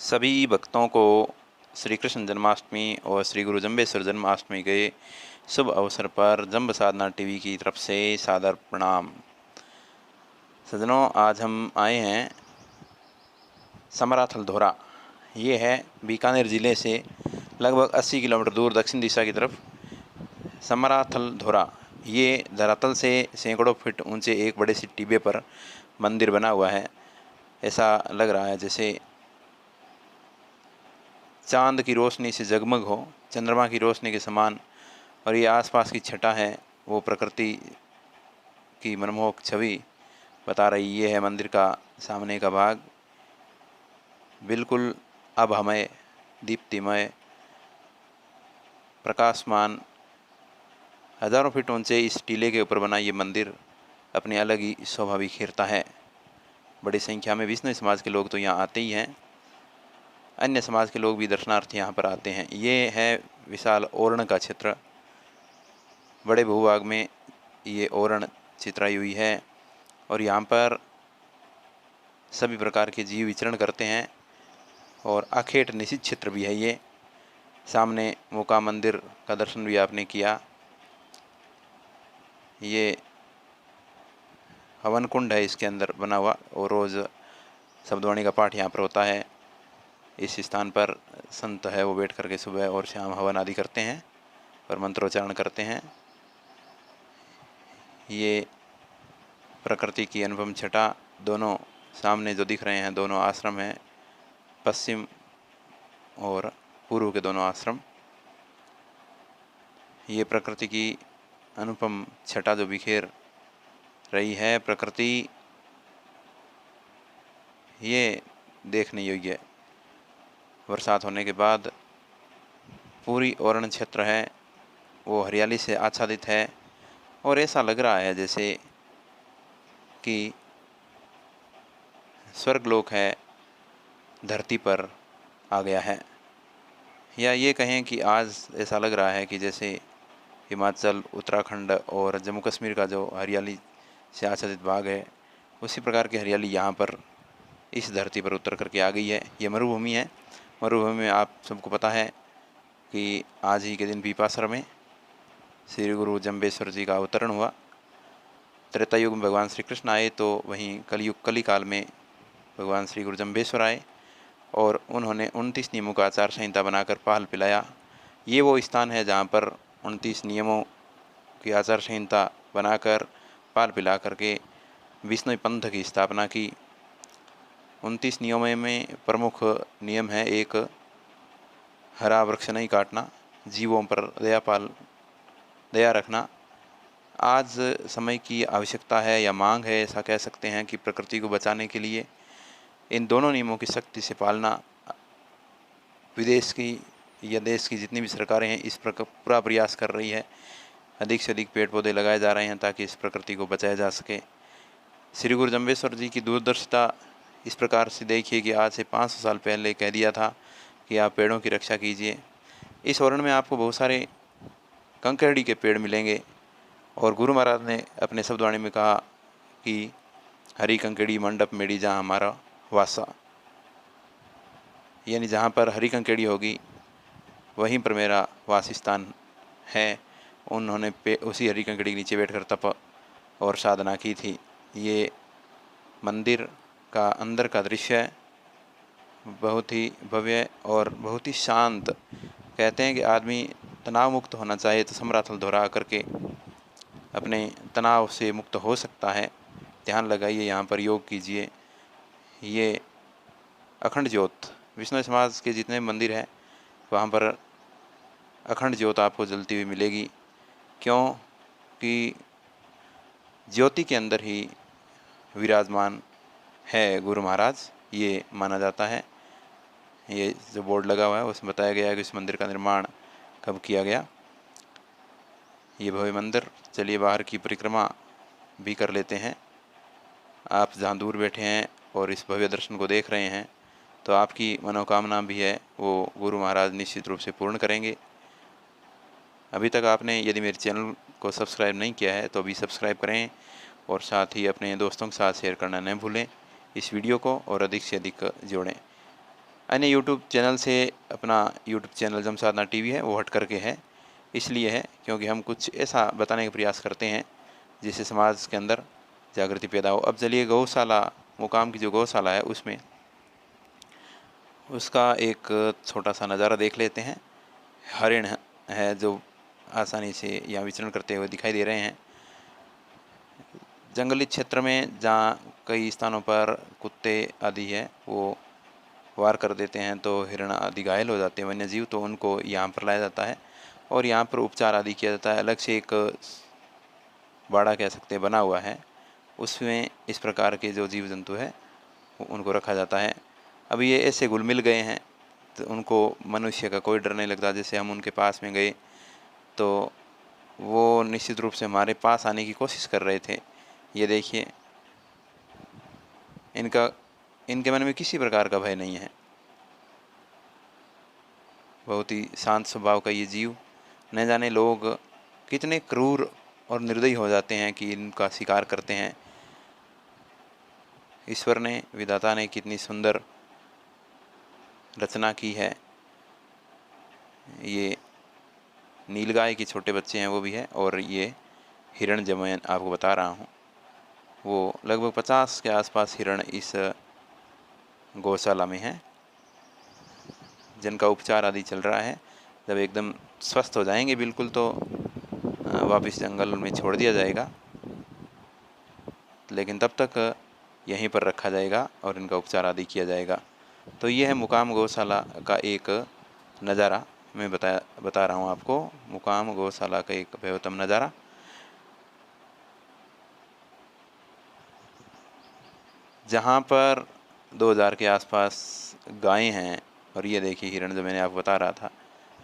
सभी भक्तों को श्री कृष्ण जन्माष्टमी और श्री गुरु जम्बेश्वर जन्माष्टमी के शुभ अवसर पर जम्ब साधना टीवी की तरफ से सादर प्रणाम। सज्जनों, आज हम आए हैं समराथल धोरा। ये है बीकानेर ज़िले से लगभग 80 किलोमीटर दूर दक्षिण दिशा की तरफ समराथल धोरा। ये धरातल से सैकड़ों फीट ऊंचे एक बड़े से टिब्बे पर मंदिर बना हुआ है। ऐसा लग रहा है जैसे चांद की रोशनी से जगमग हो, चंद्रमा की रोशनी के समान। और ये आसपास की छटा है वो प्रकृति की मनमोहक छवि बता रही। ये है मंदिर का सामने का भाग, बिल्कुल आभामय, दीप्तिमय, प्रकाशमान। हजारों फीट ऊंचे इस टीले के ऊपर बना ये मंदिर अपनी अलग ही शोभा बिखेरता है। बड़ी संख्या में विष्णु समाज के लोग तो यहाँ आते ही हैं, अन्य समाज के लोग भी दर्शनार्थ यहाँ पर आते हैं। ये है विशाल ओरण का क्षेत्र। बड़े भूभाग में ये ओरण चित्राई हुई है और यहाँ पर सभी प्रकार के जीव विचरण करते हैं और अखेट निषिद्ध क्षेत्र भी है। ये सामने मोका मंदिर का दर्शन भी आपने किया। ये हवन कुंड है इसके अंदर बना हुआ और रोज़ शब्दवाणी का पाठ यहाँ पर होता है। इस स्थान पर संत है वो बैठ करके सुबह और शाम हवन आदि करते हैं और मंत्रोच्चारण करते हैं। ये प्रकृति की अनुपम छटा, दोनों सामने जो दिख रहे हैं दोनों आश्रम हैं, पश्चिम और पूर्व के दोनों आश्रम। ये प्रकृति की अनुपम छटा जो बिखेर रही है प्रकृति, ये देखने योग्य है। बरसात होने के बाद पूरी ओरण क्षेत्र है वो हरियाली से आच्छादित है और ऐसा लग रहा है जैसे कि स्वर्गलोक है धरती पर आ गया है। या ये कहें कि आज ऐसा लग रहा है कि जैसे हिमाचल, उत्तराखंड और जम्मू कश्मीर का जो हरियाली से आच्छादित भाग है, उसी प्रकार की हरियाली यहाँ पर इस धरती पर उतर करके आ गई है। ये मरुभूमि है। मरुभूमि में आप सबको पता है कि आज ही के दिन पीपासर में श्री गुरु जम्बेश्वर जी का अवतरण हुआ। त्रेता युग में भगवान श्री कृष्ण आए तो वहीं कलयुग कली काल में भगवान श्री गुरु जम्बेश्वर आए और उन्होंने 29 नियमों का आचार संहिता बनाकर पाल पिलाया। ये वो स्थान है जहाँ पर 29 नियमों की आचार संहिता बनाकर पाल पिला करके विष्णु पंथ की स्थापना की। 29 नियमों में प्रमुख नियम है एक, हरा वृक्ष नहीं काटना, जीवों पर दया रखना। आज समय की आवश्यकता है या मांग है, ऐसा कह सकते हैं कि प्रकृति को बचाने के लिए इन दोनों नियमों की सख्ती से पालना। विदेश की या देश की जितनी भी सरकारें हैं इस पूरा प्रयास कर रही है। अधिक से अधिक पेड़ पौधे लगाए जा रहे हैं ताकि इस प्रकृति को बचाया जा सके। श्री गुरु जम्बेश्वर जी की दूरदर्शिता इस प्रकार से देखिए कि आज से 500 साल पहले कह दिया था कि आप पेड़ों की रक्षा कीजिए। इस ओरण में आपको बहुत सारे कंकरड़ी के पेड़ मिलेंगे और गुरु महाराज ने अपने शब्दवाणी में कहा कि हरी कंकड़ी मंडप मेड़ी जहाँ हमारा वासा, यानी जहाँ पर हरी कंकड़ी होगी वहीं पर मेरा वास स्थान है। उन्होंने उसी हरी कंकड़ी के नीचे बैठकर तप और साधना की थी। ये मंदिर का अंदर का दृश्य है, बहुत ही भव्य और बहुत ही शांत। कहते हैं कि आदमी तनाव मुक्त होना चाहे तो समराथल धोरा आकर के अपने तनाव से मुक्त हो सकता है। ध्यान लगाइए, यहाँ पर योग कीजिए। ये अखंड ज्योत, विष्णु समाज के जितने मंदिर हैं वहाँ पर अखंड ज्योत आपको जलती हुई मिलेगी, क्योंकि ज्योति के अंदर ही विराजमान है गुरु महाराज, ये माना जाता है। ये जो बोर्ड लगा हुआ है उसमें बताया गया है कि इस मंदिर का निर्माण कब किया गया। ये भव्य मंदिर, चलिए बाहर की परिक्रमा भी कर लेते हैं। आप जहाँ दूर बैठे हैं और इस भव्य दर्शन को देख रहे हैं तो आपकी मनोकामना भी है वो गुरु महाराज निश्चित रूप से पूर्ण करेंगे। अभी तक आपने यदि मेरे चैनल को सब्सक्राइब नहीं किया है तो अभी सब्सक्राइब करें और साथ ही अपने दोस्तों के साथ शेयर करना न भूलें इस वीडियो को और अधिक से अधिक जोड़ें। अन्य यूट्यूब चैनल से अपना यूट्यूब चैनल जमसादना टीवी है वो हट करके है, इसलिए है क्योंकि हम कुछ ऐसा बताने का प्रयास करते हैं जिससे समाज के अंदर जागृति पैदा हो। अब चलिए गौशाला, मुकाम की जो गौशाला है उसमें उसका एक छोटा सा नज़ारा देख लेते हैं। हरिण है जो आसानी से यहाँ विचरण करते हुए दिखाई दे रहे हैं। जंगली क्षेत्र में जहाँ कई स्थानों पर कुत्ते आदि है वो वार कर देते हैं तो हिरण आदि घायल हो जाते हैं वन्य जीव, तो उनको यहाँ पर लाया जाता है और यहाँ पर उपचार आदि किया जाता है। अलग से एक बाड़ा कह सकते हैं बना हुआ है, उसमें इस प्रकार के जो जीव जंतु है उनको रखा जाता है। अब ये ऐसे घुल मिल गए हैं तो उनको मनुष्य का कोई डर नहीं लगता। जैसे हम उनके पास में गए तो वो निश्चित रूप से हमारे पास आने की कोशिश कर रहे थे। ये देखिए, इनके मन में किसी प्रकार का भय नहीं है। बहुत ही शांत स्वभाव का ये जीव, न जाने लोग कितने क्रूर और निर्दयी हो जाते हैं कि इनका शिकार करते हैं। ईश्वर ने, विधाता ने कितनी सुंदर रचना की है। ये नीलगाय के छोटे बच्चे हैं वो भी है, और ये हिरण जो मैं आपको बता रहा हूँ वो लगभग 50 के आसपास हिरण इस गौशाला में हैं जिनका उपचार आदि चल रहा है। जब एकदम स्वस्थ हो जाएंगे बिल्कुल तो वापस जंगल में छोड़ दिया जाएगा, लेकिन तब तक यहीं पर रखा जाएगा और इनका उपचार आदि किया जाएगा। तो ये है मुकाम गौशाला का एक नज़ारा, मैं बता रहा हूँ आपको, मुकाम गौशाला का एक भव्यतम नज़ारा। जहाँ पर 2000 के आसपास गायें हैं, और ये देखिए हिरण जो मैंने आपको बता रहा था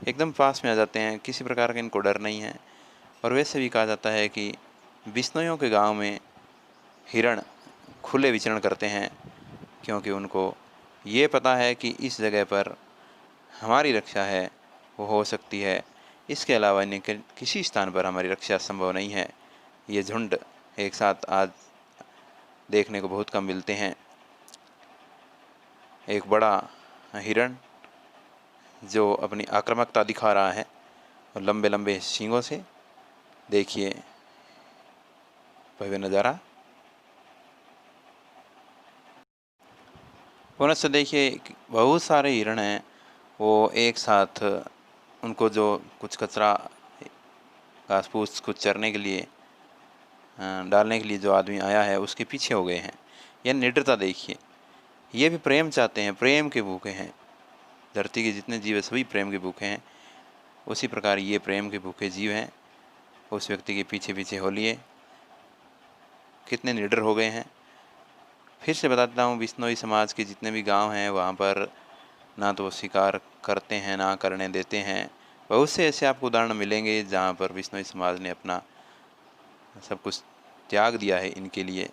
एकदम पास में आ जाते हैं, किसी प्रकार का इनको डर नहीं है। और वैसे भी कहा जाता है कि बिश्नोइयों के गांव में हिरण खुले विचरण करते हैं क्योंकि उनको ये पता है कि इस जगह पर हमारी रक्षा है वो हो सकती है, इसके अलावा अन्य किसी स्थान पर हमारी रक्षा संभव नहीं है। ये झुंड एक साथ आज देखने को बहुत कम मिलते हैं। एक बड़ा हिरण जो अपनी आक्रामकता दिखा रहा है और लंबे लंबे सींगों से, देखिए भव्य नज़ारा। पुनः देखिए बहुत सारे हिरण हैं, वो एक साथ उनको जो कुछ कचरा घास फूस कुछ चरने के लिए डालने के लिए जो आदमी आया है उसके पीछे हो गए हैं। यह निडरता देखिए, ये भी प्रेम चाहते हैं, प्रेम के भूखे हैं। धरती के जितने जीव है सभी प्रेम के भूखे हैं, उसी प्रकार ये प्रेम के भूखे जीव हैं। उस व्यक्ति के पीछे पीछे हो लिए, कितने निडर हो गए हैं। फिर से बताता हूँ, बिश्नोई समाज के जितने भी गांव हैं वहाँ पर ना तो शिकार करते हैं ना करने देते हैं। बहुत से ऐसे आपको उदाहरण मिलेंगे जहाँ पर बिश्नोई समाज ने अपना सब कुछ त्याग दिया है इनके लिए।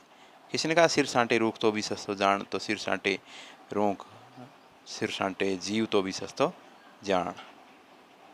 किसी ने कहा सिर साँटे रूख तो भी सस्तो जान, तो सिर साँटे रूख, सिर साँटे जीव तो भी सस्तो जान।